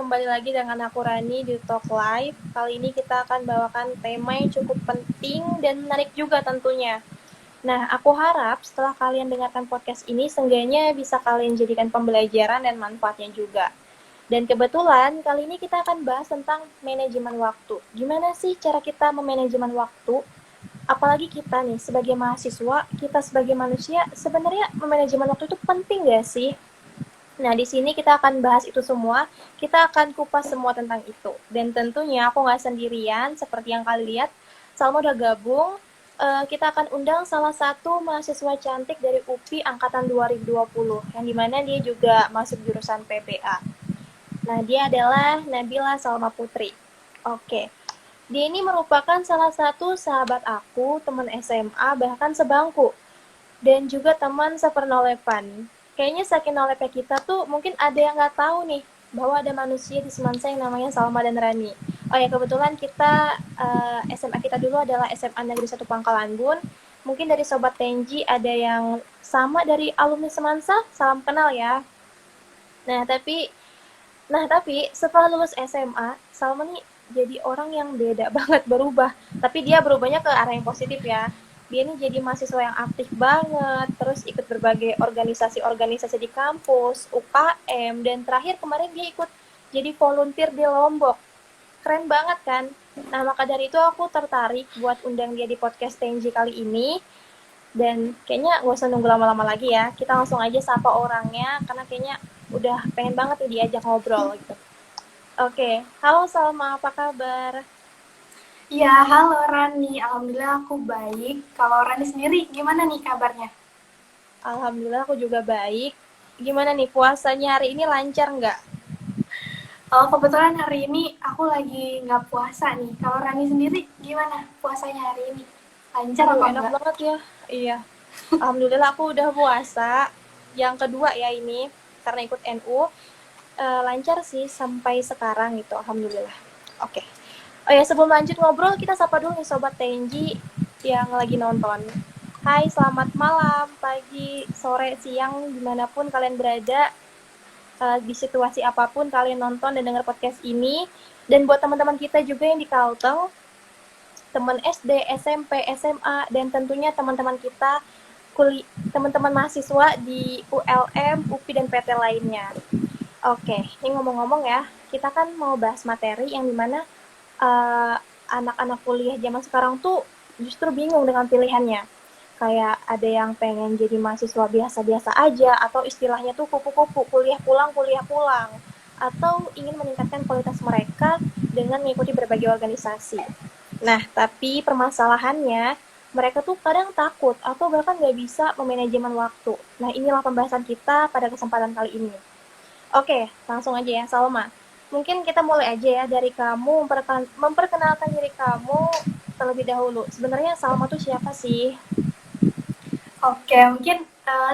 kembali lagi dengan aku Rani di Talk Live. Kali ini kita akan bawakan tema yang cukup penting dan menarik juga tentunya. Nah, aku harap setelah kalian dengarkan podcast ini, seenggaknya bisa kalian jadikan pembelajaran dan manfaatnya juga. Dan kebetulan kali ini kita akan bahas tentang manajemen waktu. Gimana sih cara kita memanajemen waktu? Apalagi kita nih sebagai mahasiswa, kita sebagai manusia, sebenarnya manajemen waktu itu penting gak sih? Nah, di sini kita akan bahas itu semua. Kita akan kupas semua tentang itu. Dan tentunya aku nggak sendirian, seperti yang kalian lihat. Salma udah gabung. Kita akan undang salah satu mahasiswa cantik dari UPI Angkatan 2020, yang dimana dia juga masuk jurusan PPA. Nah, dia adalah Nabila Salma Putri. Oke. Dia ini merupakan salah satu sahabat aku, teman SMA, bahkan sebangku dan juga teman sepernolepan. Kayaknya saking nolepnya kita tuh mungkin ada yang nggak tahu nih bahwa ada manusia di Semansa yang namanya Salma dan Rani. Oh ya, kebetulan kita SMA kita dulu adalah SMA Negeri 1 Pangkalan Bun. Mungkin dari Sobat Tenji ada yang sama dari alumni Semansa, salam kenal ya. Nah, tapi setelah lulus SMA, Salma nih jadi orang yang beda banget, berubah. Tapi dia berubahnya ke arah yang positif ya. Dia ini jadi mahasiswa yang aktif banget, terus ikut berbagai organisasi-organisasi di kampus, UKM, dan terakhir kemarin dia ikut jadi volunteer di Lombok. Keren banget kan? Nah, maka dari itu aku tertarik buat undang dia di podcast TNG kali ini. Dan kayaknya gak usah nunggu lama-lama lagi ya. Kita langsung aja sapa orangnya, karena kayaknya udah pengen banget nih diajak ngobrol gitu. Oke, halo Salma, apa kabar? Ya, halo Rani. Alhamdulillah aku baik. Kalau Rani sendiri gimana nih kabarnya? Alhamdulillah aku juga baik. Gimana nih puasanya hari ini lancar nggak? Oh, kebetulan hari ini aku lagi nggak puasa nih. Kalau Rani sendiri gimana puasanya hari ini? Lancar Aduh, apa enak enggak? banget ya. Iya, Alhamdulillah aku udah puasa. Yang kedua ya ini, karena ikut NU. Lancar sih sampai sekarang gitu, Alhamdulillah. Oke. Oh ya, sebelum lanjut ngobrol, kita sapa dulu nih Sobat Tenji yang lagi nonton. Hai, selamat malam, pagi, sore, siang, dimanapun kalian berada. Di situasi apapun kalian nonton dan dengar podcast ini. Dan buat teman-teman kita juga yang di Kalteng, teman SD, SMP, SMA, dan tentunya teman-teman kita teman-teman mahasiswa di ULM, UPI, dan PT lainnya. Oke, ini ngomong-ngomong ya, kita kan mau bahas materi yang dimana uh, anak-anak kuliah zaman sekarang tuh justru bingung dengan pilihannya. Kayak ada yang pengen jadi mahasiswa biasa-biasa aja, atau istilahnya tuh kupu-kupu, kuliah pulang, atau ingin meningkatkan kualitas mereka dengan mengikuti berbagai organisasi. Nah, tapi permasalahannya, mereka tuh kadang takut atau bahkan nggak bisa memanajemen waktu. Nah, inilah pembahasan kita pada kesempatan kali ini. Oke, langsung aja ya, Salma. Mungkin kita mulai aja ya dari kamu memperkenalkan diri kamu terlebih dahulu. Sebenarnya Salma tuh siapa sih? Oke, mungkin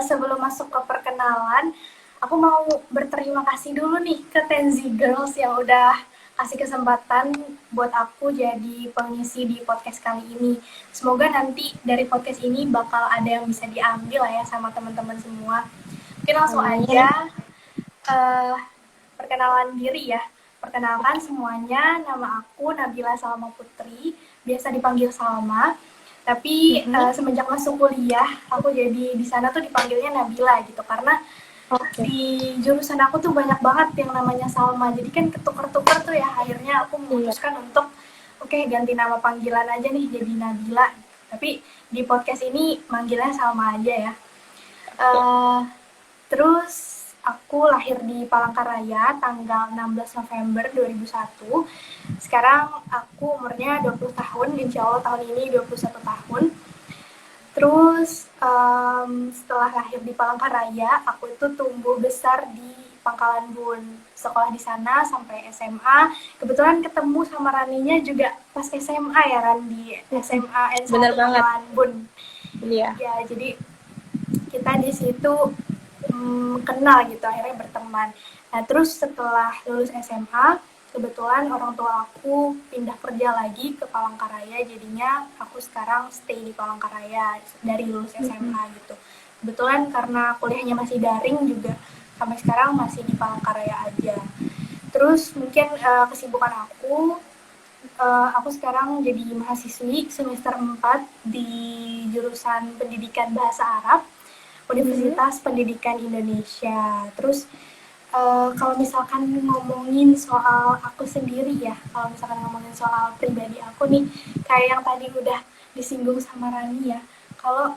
sebelum masuk ke perkenalan, aku mau berterima kasih dulu nih ke Tenzi Girls yang udah kasih kesempatan buat aku jadi pengisi di podcast kali ini. Semoga nanti dari podcast ini bakal ada yang bisa diambil lah ya sama teman-teman semua. Mungkin langsung Amin. aja uh, perkenalan diri ya. Perkenalkan semuanya, nama aku Nabila Salma Putri, biasa dipanggil Salma. Tapi semenjak masuk kuliah, aku jadi di sana tuh dipanggilnya Nabila gitu karena Oke. di jurusan aku tuh banyak banget yang namanya Salma. Jadi kan ketukar-tukar tuh ya, akhirnya aku Iya. memutuskan untuk oke, ganti nama panggilan aja nih jadi Nabila. Tapi di podcast ini manggilnya Salma aja ya. Uh, Terus aku lahir di Palangkaraya tanggal 16 November 2001. Sekarang aku umurnya 20 tahun, insya Allah tahun ini 21 tahun. Terus setelah lahir di Palangkaraya, aku itu tumbuh besar di Pangkalan Bun. Sekolah di sana sampai SMA. Kebetulan ketemu sama Raninya juga pas SMA ya, Ran, di SMA Bener N1 banget. Pangkalan Bun. Iya. Ya, jadi kita di situ kenal gitu, akhirnya berteman. Nah, terus setelah lulus SMA, kebetulan orang tua aku pindah kerja lagi ke Palangkaraya, jadinya aku sekarang stay di Palangkaraya dari lulus SMA gitu. Kebetulan karena kuliahnya masih daring juga, sampai sekarang masih di Palangkaraya aja. Terus mungkin kesibukan aku sekarang jadi mahasiswi semester 4 di jurusan Pendidikan Bahasa Arab Universitas Pendidikan Indonesia. Terus kalau misalkan ngomongin soal aku sendiri ya, kalau misalkan ngomongin soal pribadi aku nih, kayak yang tadi udah disinggung sama Rani ya, kalau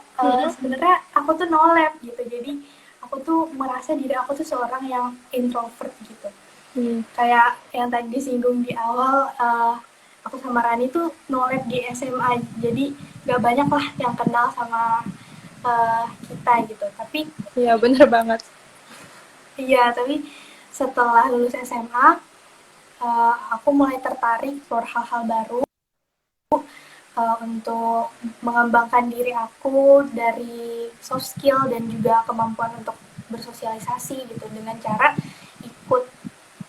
sebenarnya aku tuh no lab gitu, jadi aku tuh merasa diri aku tuh seorang yang introvert gitu. Kayak yang tadi disinggung di awal, aku sama Rani tuh no lab di SMA, jadi gak banyak lah yang kenal sama kita gitu. Tapi Iya, bener banget. iya, tapi setelah lulus SMA, aku mulai tertarik for hal-hal baru untuk mengembangkan diri aku dari soft skill dan juga kemampuan untuk bersosialisasi gitu dengan cara ikut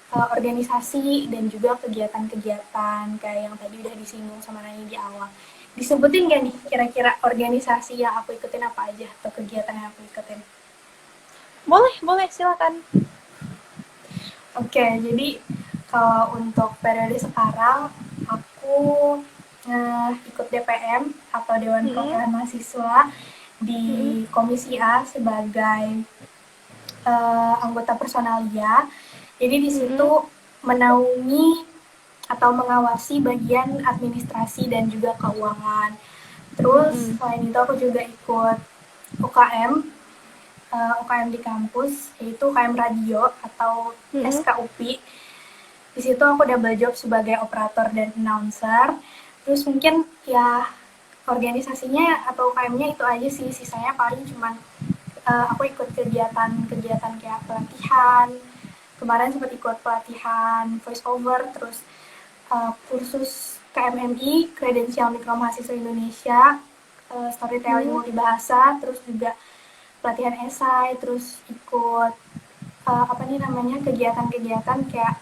organisasi dan juga kegiatan-kegiatan kayak yang tadi udah disinggung sama Nani di awal. Disebutin gak nih kira-kira organisasi yang aku ikutin apa aja atau kegiatan yang aku ikutin? Boleh, silakan. Oke, jadi kalau untuk periode sekarang aku ikut DPM atau Dewan Perwakilan Mahasiswa di Komisi A sebagai anggota personalia. Jadi di situ menaungi atau mengawasi bagian administrasi dan juga keuangan. Terus selain itu aku juga ikut UKM UKM di kampus, yaitu UKM Radio atau SKUPI. Di situ aku double job sebagai operator dan announcer. Terus mungkin ya organisasinya atau UKM-nya itu aja sih, sisanya paling cuman aku ikut kegiatan-kegiatan kayak pelatihan. Kemarin sempat ikut pelatihan voice over, terus kursus KMMI, Kredensial Mikro Mahasiswa Indonesia, storytelling multibahasa, terus juga pelatihan esai, terus ikut apa nih namanya kegiatan-kegiatan kayak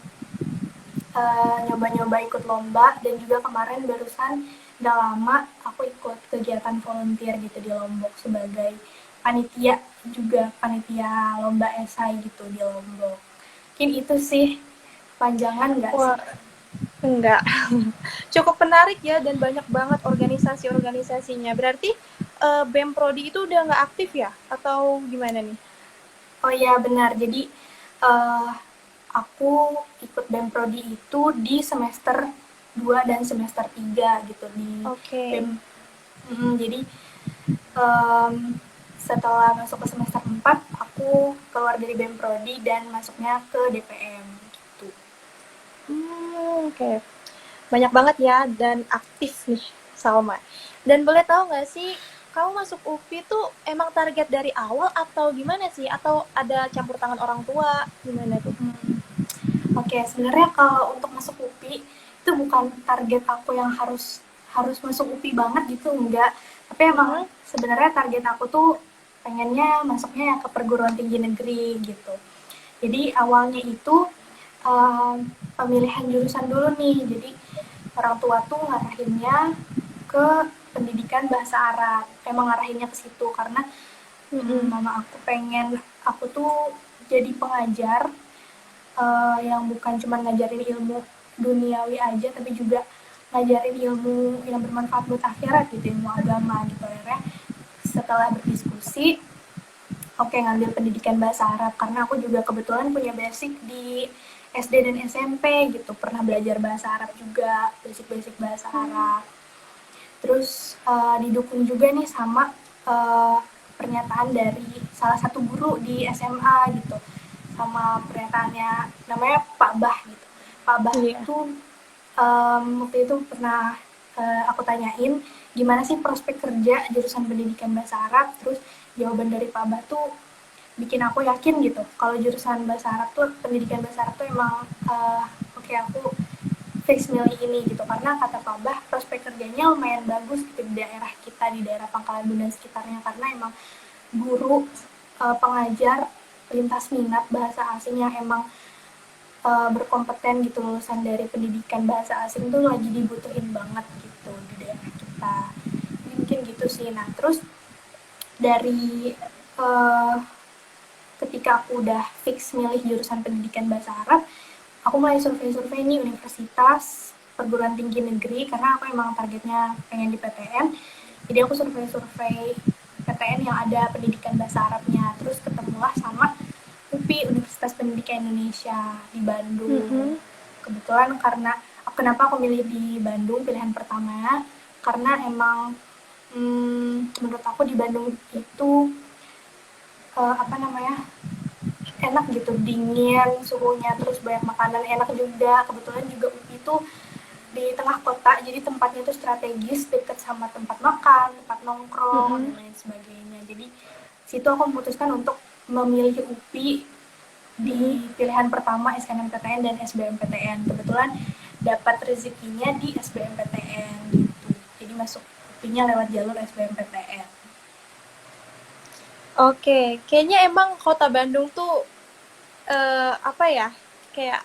nyoba-nyoba ikut lomba, dan juga kemarin barusan gak lama aku ikut kegiatan volunteer gitu di Lombok sebagai panitia, juga panitia lomba esai gitu di Lombok. Mungkin itu sih, panjangan nggak sih? Wah, enggak. Cukup menarik ya, dan banyak banget organisasi-organisasinya. Berarti BEM Prodi itu udah nggak aktif ya? Atau gimana nih? Oh iya benar, jadi uh, aku ikut BEM Prodi itu di semester 2 dan semester 3 gitu di BEM. Oke. Jadi um, setelah masuk ke semester 4 aku keluar dari BEM Prodi dan masuknya ke DPM gitu. Oke. Banyak banget ya, dan aktif nih, Salma. Dan boleh tahu nggak sih, kamu masuk UPI tuh emang target dari awal atau gimana sih? Atau ada campur tangan orang tua? Gimana tuh? Oke, sebenarnya kalau untuk masuk UPI itu bukan target aku yang harus harus masuk UPI banget gitu, enggak. Tapi emang sebenarnya target aku tuh pengennya masuknya ke perguruan tinggi negeri gitu. Jadi awalnya itu pemilihan jurusan dulu nih. Jadi orang tua tuh ngarahinnya ke pendidikan bahasa Arab. Emang ngarahinnya ke situ karena mama aku pengen aku tuh jadi pengajar yang bukan cuma ngajarin ilmu duniawi aja, tapi juga ngajarin ilmu yang bermanfaat buat akhirat gitu, ilmu agama gitu. Akhirnya setelah berdiskusi, oke, ngambil pendidikan bahasa Arab karena aku juga kebetulan punya basic di SD dan SMP gitu, pernah belajar bahasa Arab juga, basic-basic bahasa Arab. Terus didukung juga nih sama pernyataan dari salah satu guru di SMA gitu, sama pernyataannya, namanya Pak Bah gitu. Pak Bah itu waktu itu pernah aku tanyain gimana sih prospek kerja jurusan pendidikan bahasa Arab, terus jawaban dari Pak Bah tuh bikin aku yakin gitu kalau jurusan bahasa Arab tuh, pendidikan bahasa Arab tuh emang oke, aku fix milih ini gitu, karena kata Pak Bah prospek kerjanya lumayan bagus gitu di daerah kita, di daerah Pangkalan Bunda sekitarnya, karena emang guru pengajar lintas minat bahasa asing yang emang berkompeten gitu, lulusan dari pendidikan bahasa asing tuh lagi dibutuhin banget gitu di daerah kita. Jadi mungkin gitu sih. Nah terus dari ketika aku udah fix milih jurusan pendidikan bahasa Arab, aku mulai survei-survei nih universitas perguruan tinggi negeri karena aku emang targetnya pengen di PTN. Jadi aku survei-survei PTN yang ada pendidikan bahasa Arabnya. Terus ketemulah sama UPI, Universitas Pendidikan Indonesia di Bandung. Mm-mm. Kebetulan karena kenapa aku milih di Bandung pilihan pertama karena emang menurut aku di Bandung itu apa namanya enak gitu, dingin suhunya, terus banyak makanan enak juga. Kebetulan juga UPI itu di tengah kota, jadi tempatnya itu strategis, dekat sama tempat makan, tempat nongkrong dan Mm-mm. lain sebagainya. Jadi situ aku memutuskan untuk memilih UPI di Mm-mm. pilihan pertama SNMPTN dan SBMPTN. Kebetulan dapat rezekinya di SBMPTN gitu, jadi masuk UPI-nya lewat jalur SBMPTN. Oke, kayaknya emang kota Bandung tuh apa ya? Kayak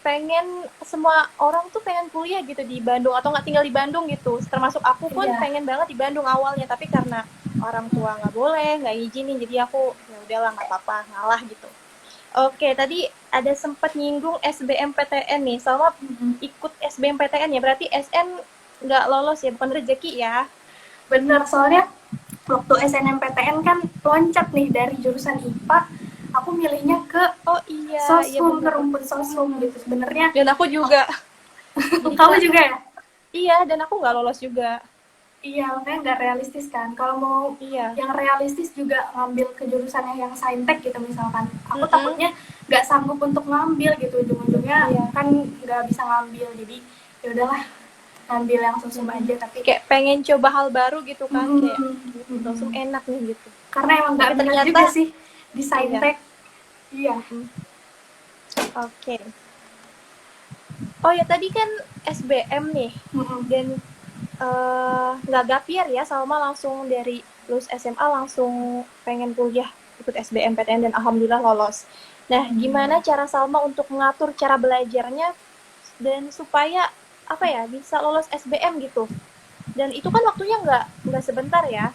pengen semua orang tuh pengen kuliah gitu di Bandung atau nggak tinggal di Bandung gitu. Termasuk aku pun Iya. pengen banget di Bandung awalnya, tapi karena orang tua nggak boleh, nggak izinin, jadi aku ya udahlah nggak apa-apa ngalah gitu. Oke, tadi ada sempat nyinggung SBMPTN nih, sama ikut SBMPTN ya, berarti SN nggak lolos ya, bukan rezeki ya? Bener, soalnya waktu SNMPTN kan loncat nih dari jurusan IPA, aku milihnya ke Oh iya, iya sosum, ke bener. rumput sosum Mm-mm. gitu. Sebenarnya Dan aku juga, jadi kamu kayak juga ya? iya, dan aku nggak lolos juga. Iya, makanya nggak realistis kan. Kalau mau Iya. yang realistis juga ngambil ke jurusan yang saintek gitu misalkan. Aku Mm-mm. takutnya nggak sanggup untuk ngambil gitu, ujung-ujungnya Iya. kan nggak bisa ngambil. Jadi ya udahlah, ngambil yang sosum Mm-mm. aja. Tapi Kayak pengen coba hal baru gitu kan, kayak langsung mm, enak nih gitu. karena emang Tapi nggak minat ternyata juga sih di iya. saintek. Iya. Mm-mm. Oke. Oh ya tadi kan SBM nih, Mm-mm. dan nggak gap year ya, Salma langsung dari lulus SMA langsung pengen kuliah ikut SBMPTN dan alhamdulillah lolos. Nah, gimana Alhamdulillah. cara Salma untuk mengatur cara belajarnya dan supaya apa ya bisa lolos SBM gitu? Dan itu kan waktunya nggak sebentar ya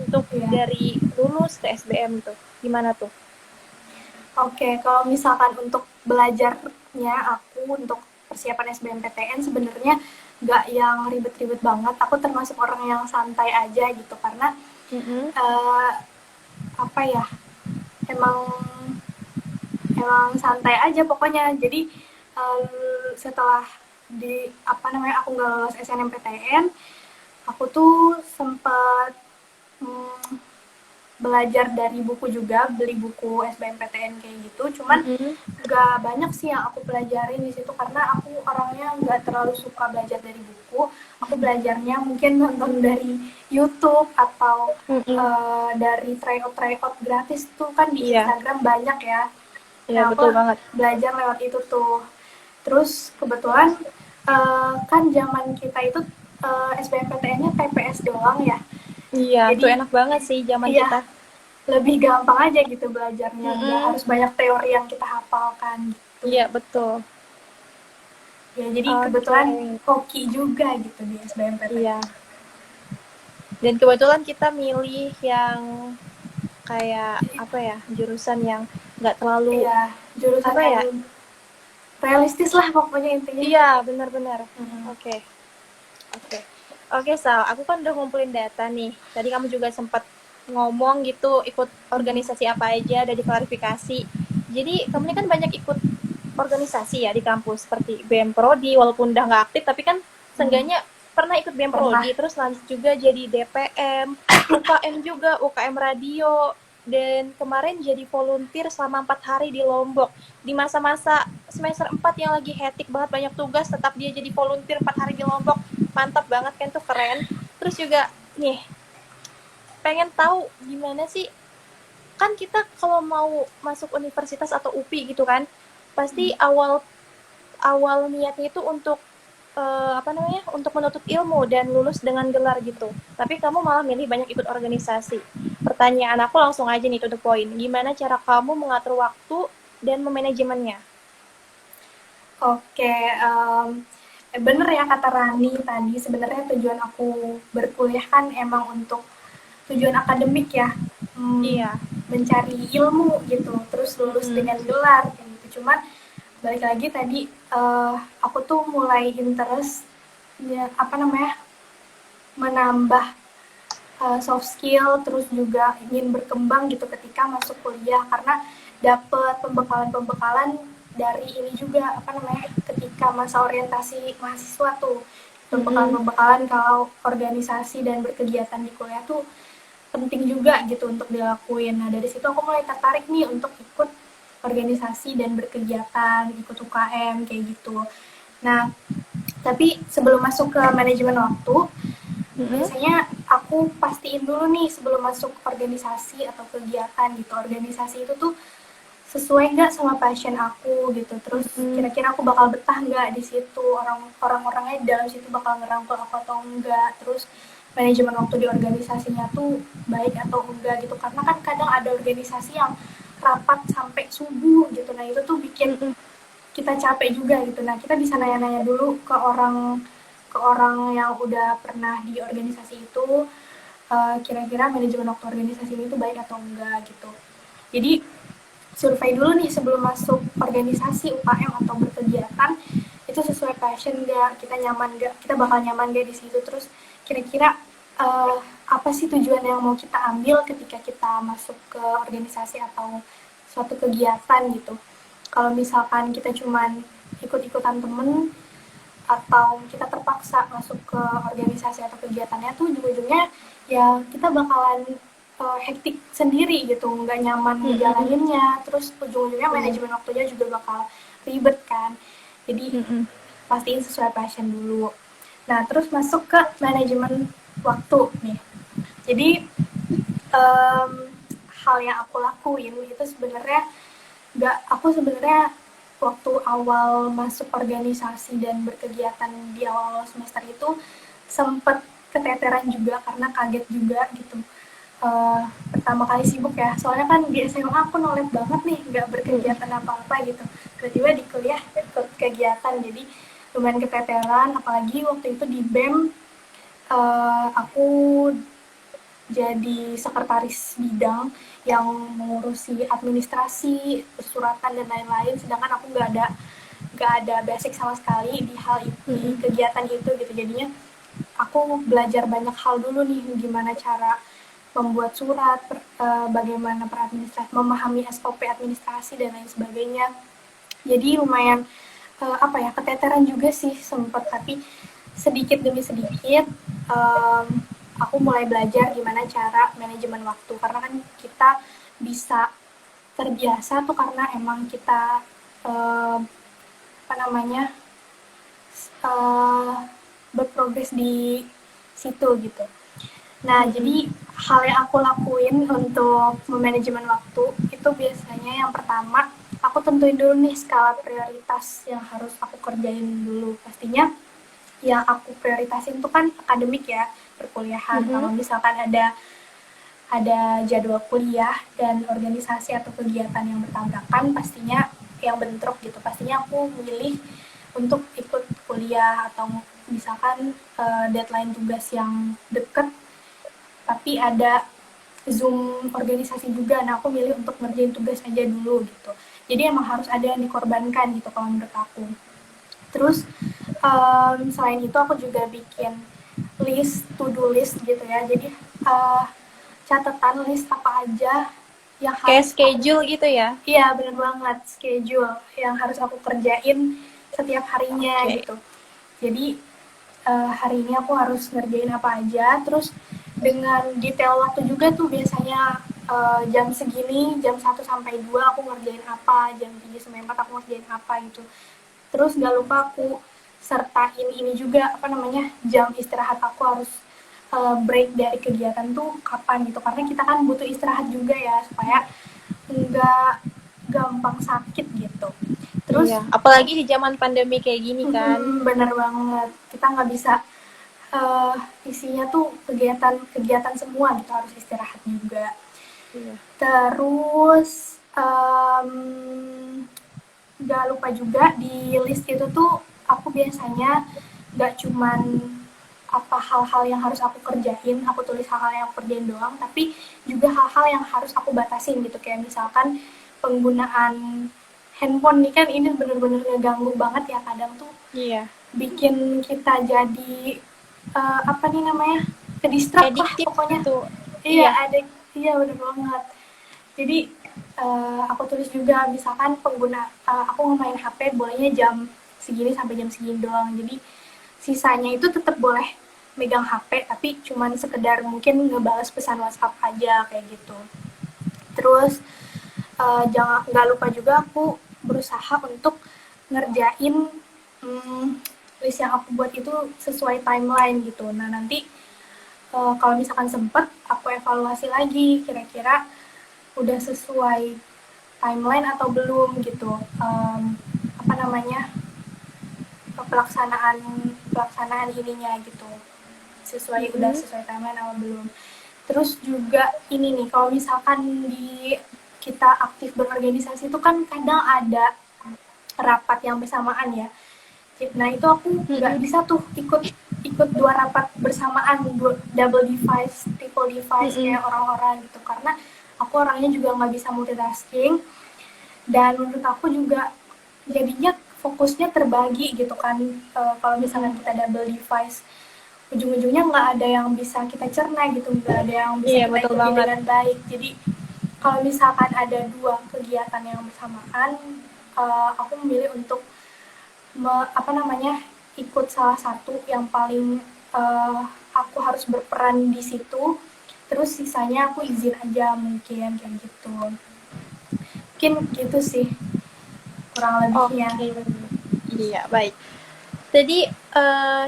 untuk Iya. dari lulus ke SBM tuh. Gimana tuh? Oke, kalau misalkan untuk belajarnya aku untuk persiapan SBMPTN sebenarnya nggak yang ribet-ribet banget. Aku termasuk orang yang santai aja gitu karena Mm-mm. eh, apa ya emang emang santai aja pokoknya. Jadi setelah di apa namanya aku nggak lolos SNMPTN, aku tuh sempat hmm, belajar dari buku juga, beli buku SBMPTN kayak gitu. Cuman Mm-mm. nggak banyak sih yang aku pelajarin di situ karena aku orangnya nggak terlalu suka belajar dari buku. Aku belajarnya mungkin nonton dari YouTube atau Mm-mm. dari tryout gratis tuh kan di Iya, Instagram banyak ya. iya Nah aku betul banget. belajar lewat itu tuh. Terus kebetulan kan zaman kita itu SBMPTN-nya TPS doang ya. Iya, tuh Jadi enak banget sih zaman iya, kita. lebih gampang aja gitu belajarnya, nggak Mm-mm. harus banyak teori yang kita hafalkan gitu. Iya, betul. Ya jadi Oke, kebetulan hoki juga gitu di SBMPTN. iya. Dan kebetulan kita milih yang kayak apa ya, jurusan yang nggak terlalu Iya, jurusan apa yang ya? realistis lah pokoknya intinya. Iya, benar-benar. Hmm. Oke, oke. Oke, Sal, aku kan udah ngumpulin data nih. Tadi kamu juga sempat ngomong gitu, ikut organisasi apa aja, udah diklarifikasi. Jadi, kamu ini kan banyak ikut organisasi ya di kampus, seperti BM Prodi, walaupun udah nggak aktif, tapi kan Hmm. seenggaknya pernah ikut BM Pernah. Prodi, terus lanjut juga jadi DPM, UKM juga, UKM Radio, dan kemarin jadi volunteer selama 4 hari di Lombok. Di masa-masa semester 4 yang lagi hektik banget, banyak tugas, tetap dia jadi volunteer 4 hari di Lombok. Mantap banget kan tuh, keren. Terus juga nih, pengen tahu gimana sih, kan kita kalau mau masuk universitas atau UPI gitu kan, pasti awal awal niatnya itu untuk apa namanya untuk menuntut ilmu dan lulus dengan gelar gitu. Tapi kamu malah milih banyak ikut organisasi. Pertanyaan aku langsung aja nih to the point. Gimana cara kamu mengatur waktu dan memanajemennya? Oke, bener ya kata Rani tadi. Sebenarnya tujuan aku berkuliah kan emang untuk tujuan akademik ya, Iya. mencari ilmu gitu, terus lulus Mm-mm. dengan gelar kayak gitu. Cuman balik lagi tadi aku tuh mulai interest ya, menambah soft skill, terus juga ingin berkembang gitu ketika masuk kuliah karena dapet pembekalan-pembekalan dari ini juga ketika masa orientasi mahasiswa tuh pembekalan-pembekalan kalau organisasi dan berkegiatan di kuliah tuh penting juga gitu untuk dilakuin. Nah dari situ aku mulai tertarik nih untuk ikut organisasi dan berkegiatan, ikut UKM kayak gitu. Nah tapi sebelum masuk ke manajemen waktu, biasanya aku pastiin dulu nih sebelum masuk organisasi atau kegiatan gitu. Organisasi itu tuh sesuai nggak sama passion aku gitu. Terus kira-kira aku bakal betah nggak di situ, orang-orangnya di dalam situ bakal ngerangkul aku atau enggak. Terus manajemen waktu di organisasinya tuh baik atau enggak gitu. Karena kan kadang ada organisasi yang rapat sampai subuh gitu. Nah itu tuh bikin kita capek juga gitu. Nah kita bisa nanya-nanya dulu ke orang yang udah pernah di organisasi itu, kira-kira manajemen waktu organisasi ini tuh baik atau enggak gitu. Jadi survei dulu nih sebelum masuk organisasi UKM atau berkegiatan itu sesuai passion nggak, kita nyaman nggak, kita bakal nyaman nggak di situ. Terus kira-kira apa sih tujuan yang mau kita ambil ketika kita masuk ke organisasi atau suatu kegiatan gitu. Kalau misalkan kita cuman ikut-ikutan temen atau kita terpaksa masuk ke organisasi atau kegiatannya tuh ujung-ujungnya ya kita bakalan hektik sendiri gitu, nggak nyaman ngejalaninnya, terus ujung-ujungnya manajemen waktunya juga bakal ribet kan. Jadi pastiin sesuai passion dulu. Nah terus masuk ke manajemen waktu nih. Jadi hal yang aku lakuin itu aku sebenarnya waktu awal masuk organisasi dan berkegiatan di awal semester itu sempet keteteran juga karena kaget juga gitu. Pertama kali sibuk ya, soalnya kan di SMA aku nolep banget nih, nggak berkegiatan apa-apa gitu. Tiba-tiba di kuliah ikut kegiatan, jadi lumayan keteteran, apalagi waktu itu di BEM aku jadi sekretaris bidang yang mengurusi administrasi, persuratan dan lain-lain, sedangkan aku nggak ada basic sama sekali di hal di kegiatan itu gitu. Jadinya aku belajar banyak hal dulu nih, gimana cara membuat surat, bagaimana memahami SOP administrasi dan lain sebagainya. Jadi lumayan keteteran juga sih sempat, tapi sedikit demi sedikit aku mulai belajar gimana cara manajemen waktu, karena kan kita bisa terbiasa tuh karena emang kita eh, apa namanya eh, berprogres di situ gitu. Nah, jadi hal yang aku lakuin untuk memanajemen waktu itu biasanya yang pertama, aku tentuin dulu nih skala prioritas yang harus aku kerjain dulu. Pastinya yang aku prioritasin itu kan akademik ya, perkuliahan. Kalau misalkan ada jadwal kuliah dan organisasi atau kegiatan yang bertabrakan, pastinya yang bentrok gitu. Pastinya aku milih untuk ikut kuliah atau misalkan deadline tugas yang deket tapi ada Zoom organisasi juga. Nah, aku milih untuk ngerjain tugas aja dulu gitu. Jadi emang harus ada yang dikorbankan gitu kalau menurut aku. Terus selain itu aku juga bikin to do list gitu ya. Jadi catatan list apa aja yang Kayak harus schedule gitu ya? iya benar banget, schedule yang harus aku kerjain setiap harinya gitu. Jadi hari ini aku harus ngerjain apa aja, terus dengan detail waktu juga tuh biasanya jam segini, jam 1 sampai 2 aku ngerjain apa, jam 3 sampai 4 aku ngerjain apa gitu. Terus gak lupa aku sertain ini juga jam istirahat aku harus break dari kegiatan tuh kapan gitu, karena kita kan butuh istirahat juga ya supaya nggak gampang sakit gitu. Terus Iya, apalagi di zaman pandemi kayak gini kan. bener banget, kita nggak bisa isinya tuh kegiatan semua gitu, harus istirahat juga. Iya. Terus nggak lupa juga di list itu tuh aku biasanya nggak cuman hal-hal yang harus aku kerjain, aku tulis hal-hal yang aku kerjain doang, tapi juga hal-hal yang harus aku batasin gitu, kayak misalkan penggunaan handphone nih kan ini bener-bener ngeganggu banget ya, kadang tuh Iya. bikin kita jadi apa nih namanya, ke distract lah Addictive pokoknya. gitu. Iya Iya. ada, iya bener banget. Jadi aku tulis juga misalkan pengguna aku ngemain HP bolehnya jam segini sampai jam segini doang. Jadi sisanya itu tetap boleh megang HP tapi cuman sekedar mungkin ngebales pesan WhatsApp aja kayak gitu. Terus jangan nggak lupa juga aku berusaha untuk ngerjain list yang aku buat itu sesuai timeline gitu. Nah nanti kalau misalkan sempet aku evaluasi lagi kira-kira udah sesuai timeline atau belum gitu, apa namanya, pelaksanaan pelaksanaan ininya gitu, udah Mm-mm. sesuai timeline atau belum. Terus juga ini nih, kalau misalkan di kita aktif berorganisasi itu kan kadang ada rapat yang bersamaan ya. Nah itu aku nggak Mm-mm. bisa tuh ikut ikut dua rapat bersamaan, double device, triple device Mm-mm. kayak orang-orang gitu, karena aku orangnya juga nggak bisa multitasking. Dan menurut aku juga jadinya fokusnya terbagi gitu kan, kalau misalkan Mm-mm. kita double device ujung-ujungnya nggak ada yang bisa kita cerna gitu, nggak ada yang bisa Iya, kita betul ikuti banget. dengan baik. Jadi kalau misalkan ada dua kegiatan yang bersamaan, aku memilih untuk apa namanya, ikut salah satu yang paling aku harus berperan di situ, terus sisanya aku izin aja mungkin kayak gitu. Mungkin gitu sih kurang lebihnya. Oke. Iya, baik. Jadi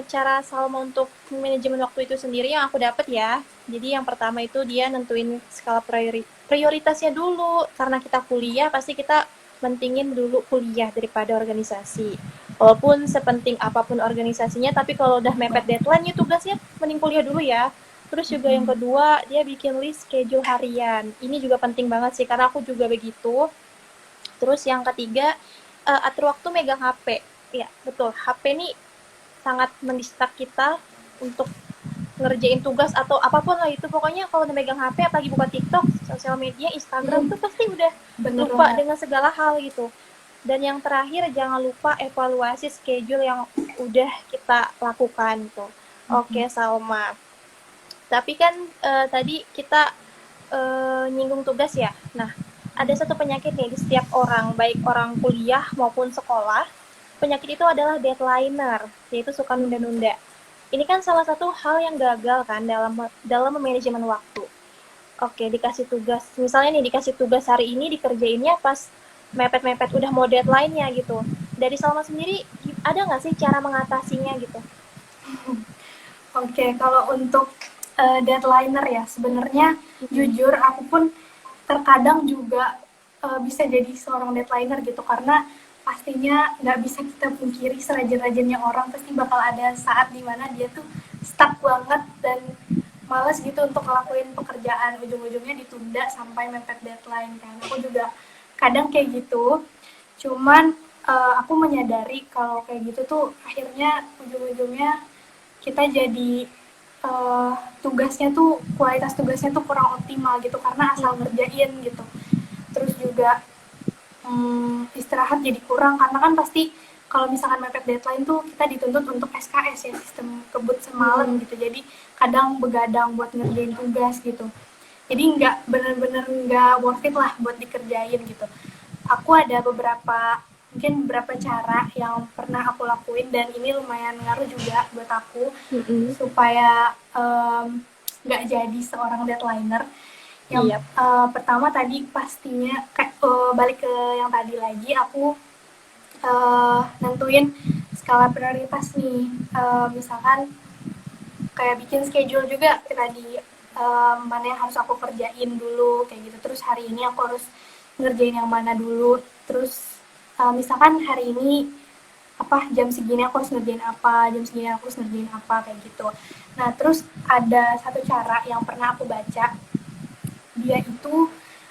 cara Salma untuk manajemen waktu itu sendiri yang aku dapat ya. Jadi yang pertama itu dia nentuin skala prioritasnya dulu. Karena kita kuliah pasti kita mentingin dulu kuliah daripada organisasi. Walaupun sepenting apapun organisasinya, tapi kalau udah mepet deadline tugasnya mending kuliah dulu ya. Terus juga yang kedua, dia bikin list schedule harian. Ini juga penting banget sih, karena aku juga begitu. Terus yang ketiga, atur waktu megang HP. Ya, betul. HP nih sangat mendistrak kita untuk ngerjain tugas atau apapun lah itu. Pokoknya kalau udah megang HP, apalagi buka TikTok, sosial media, Instagram tuh pasti udah Bener lupa banget. dengan segala hal gitu. Dan yang terakhir, jangan lupa evaluasi schedule yang udah kita lakukan tuh. Oke, Salma. Tapi kan tadi kita nyinggung tugas ya. Nah, ada satu penyakit nih di setiap orang, baik orang kuliah maupun sekolah. Penyakit itu adalah deadlineer, yaitu suka nunda-nunda. Ini kan salah satu hal yang gagal kan dalam manajemen waktu. Oke, dikasih tugas, misalnya nih dikasih tugas hari ini dikerjainnya pas mepet-mepet udah mau deadline-nya gitu. Dari Salma sendiri, ada nggak sih cara mengatasinya gitu? Oke, kalau untuk deadlineer ya, sebenarnya Mm-mm. jujur aku pun terkadang juga bisa jadi seorang deadlineer gitu, karena pastinya nggak bisa kita pungkiri serajin-rajinnya orang pasti bakal ada saat dimana dia tuh stuck banget dan males gitu untuk ngelakuin pekerjaan, ujung-ujungnya ditunda sampai mepet deadline kan. Aku juga kadang kayak gitu, cuman aku menyadari kalau kayak gitu tuh akhirnya ujung-ujungnya kita jadi tugasnya tuh, kualitas tugasnya tuh kurang optimal gitu karena asal Mm-mm. ngerjain gitu. Terus juga istirahat jadi kurang karena kan pasti kalau misalkan mepet deadline tuh kita dituntut untuk SKS ya, sistem kebut semalam Mm-mm. gitu. Jadi kadang begadang buat ngerjain tugas gitu. Jadi nggak bener-bener nggak worth it lah buat dikerjain gitu. Aku ada beberapa cara yang pernah aku lakuin dan ini lumayan ngaruh juga buat aku Mm-mm. supaya nggak jadi seorang deadlineer. Yang Iya. pertama tadi pastinya balik ke yang tadi lagi, aku nentuin skala prioritas nih. Misalkan kayak bikin schedule juga tadi, mana yang harus aku kerjain dulu kayak gitu. Terus hari ini aku harus ngerjain yang mana dulu. Terus misalkan hari ini apa jam segini aku harus ngerjain apa, jam segini aku harus ngerjain apa kayak gitu. Nah terus ada satu cara yang pernah aku baca, dia itu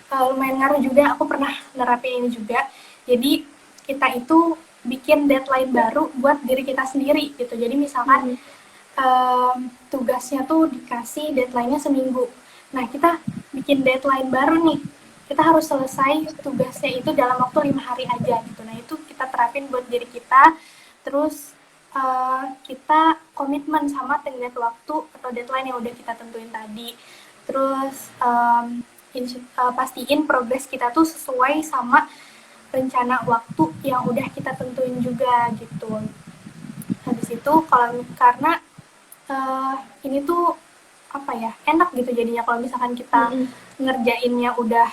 lumayan ngaruh juga, aku pernah nerapin ini juga. Jadi kita itu bikin deadline baru buat diri kita sendiri gitu. Jadi misalkan Mm-mm. tugasnya tuh dikasih deadline-nya seminggu. Nah kita bikin deadline baru nih, kita harus selesai tugasnya itu dalam waktu 5 hari aja gitu. terapin buat diri kita. Terus kita komitmen sama tenggat waktu atau deadline yang udah kita tentuin tadi. Terus pastiin progres kita tuh sesuai sama rencana waktu yang udah kita tentuin juga gitu. Habis itu karena ini tuh apa ya, enak gitu jadinya kalau misalkan kita ngerjainnya udah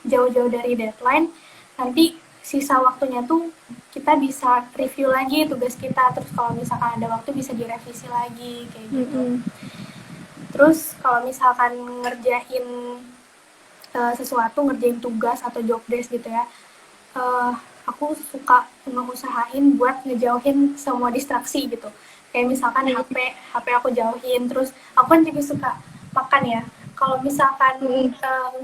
jauh-jauh dari deadline, nanti sisa waktunya tuh kita bisa review lagi tugas kita, terus kalau misalkan ada waktu bisa direvisi lagi kayak gitu. Terus kalau misalkan ngerjain ngerjain tugas atau job desk gitu ya, aku suka ngerusahain buat ngejauhin semua distraksi gitu. Kayak misalkan HP aku jauhin, terus aku kan juga suka makan ya. Kalau misalkan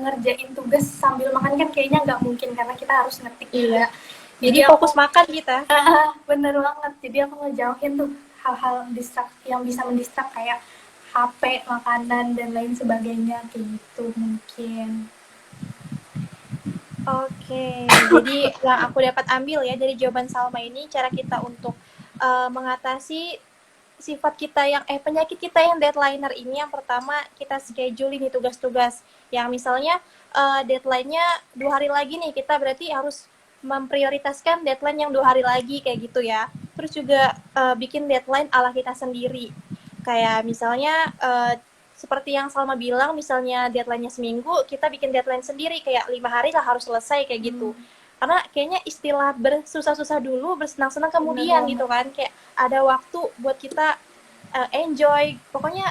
ngerjain tugas sambil makan kan kayaknya nggak mungkin karena kita harus ngetik juga. Jadi fokus makan kita. Bener banget. Jadi aku ngejauhin tuh hal-hal yang bisa mendistrak kayak HP, makanan, dan lain sebagainya kayak gitu mungkin. Oke, jadi yang aku dapat ambil ya dari jawaban Salma ini, cara kita untuk mengatasi sifat kita yang penyakit kita yang deadliner ini, yang pertama kita schedule nih tugas-tugas yang misalnya deadline-nya 2 hari lagi nih, kita berarti harus memprioritaskan deadline yang 2 hari lagi kayak gitu ya. Terus juga bikin deadline ala kita sendiri, kayak misalnya seperti yang Salma bilang, misalnya deadline-nya seminggu, kita bikin deadline sendiri kayak 5 hari lah harus selesai kayak gitu. Karena kayaknya istilah bersusah-susah dulu, bersenang-senang kemudian gitu kan. Kayak ada waktu buat kita enjoy, pokoknya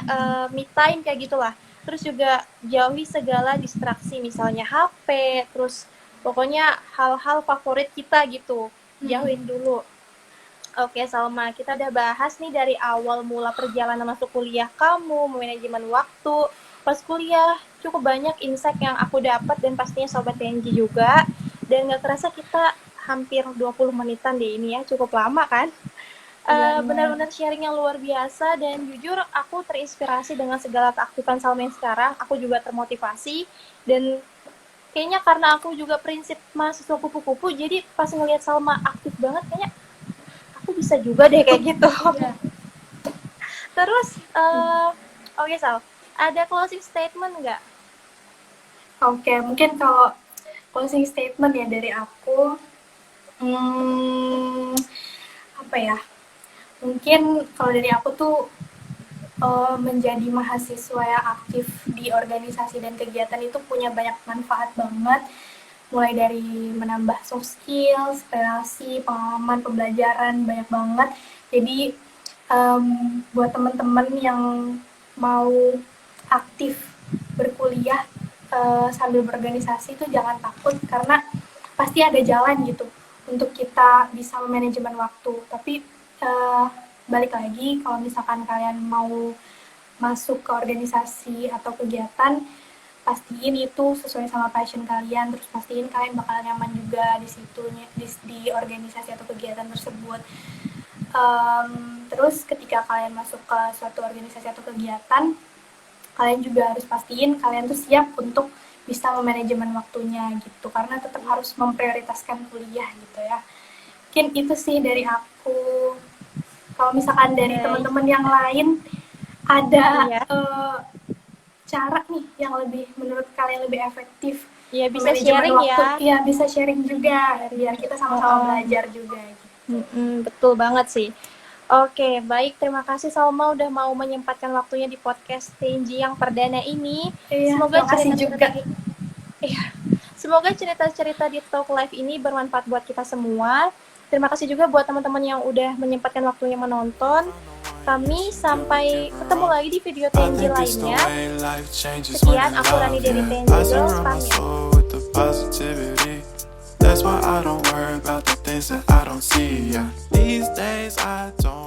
me time kayak gitulah. Terus juga jauhi segala distraksi, misalnya HP, terus pokoknya hal-hal favorit kita gitu, jauhin dulu. Oke Salma, kita udah bahas nih dari awal mula perjalanan masuk kuliah kamu, manajemen waktu. Pas kuliah cukup banyak insight yang aku dapat dan pastinya Sobat TNG juga. Dan gak kerasa kita hampir 20 menitan deh ini ya, cukup lama kan? Benar-benar sharing yang luar biasa, dan jujur aku terinspirasi dengan segala keaktifan Salma yang sekarang. Aku juga termotivasi, dan kayaknya karena aku juga prinsip mahasiswa kupu-kupu, jadi pas ngelihat Salma aktif banget kayaknya aku bisa juga deh kayak gitu. Terus oke Sal, ada closing statement nggak? Oke, mungkin kalau closing statement ya dari aku, apa ya, mungkin kalau dari aku tuh menjadi mahasiswa yang aktif di organisasi dan kegiatan itu punya banyak manfaat banget, mulai dari menambah soft skills, relasi, pengalaman, pembelajaran, banyak banget. Jadi buat teman-teman yang mau aktif berkuliah sambil berorganisasi itu jangan takut, karena pasti ada jalan gitu untuk kita bisa manajemen waktu. Tapi balik lagi, kalau misalkan kalian mau masuk ke organisasi atau kegiatan, pastiin itu sesuai sama passion kalian, terus pastiin kalian bakal nyaman juga di situ, di organisasi atau kegiatan tersebut. Terus ketika kalian masuk ke suatu organisasi atau kegiatan, kalian juga harus pastiin kalian tuh siap untuk bisa memanajemen waktunya gitu, karena tetap harus memprioritaskan kuliah gitu ya. Mungkin itu sih dari aku. Kalau misalkan dari teman-teman yang lain ada cara nih yang menurut kalian lebih efektif, ya bisa sharing waktu, ya bisa sharing juga biar kita sama-sama belajar juga gitu. Betul banget sih. Oke, baik, terima kasih Salma udah mau menyempatkan waktunya di podcast TNG yang perdana ini. Semoga semoga cerita-cerita di Talk Live ini bermanfaat buat kita semua. Terima kasih juga buat teman-teman yang udah menyempatkan waktunya menonton. Kami sampai ketemu lagi di video TNG lainnya. Sekian, aku Rani dari TNG Girls, pamit. That's why I don't worry about the things that I don't see. These days I don't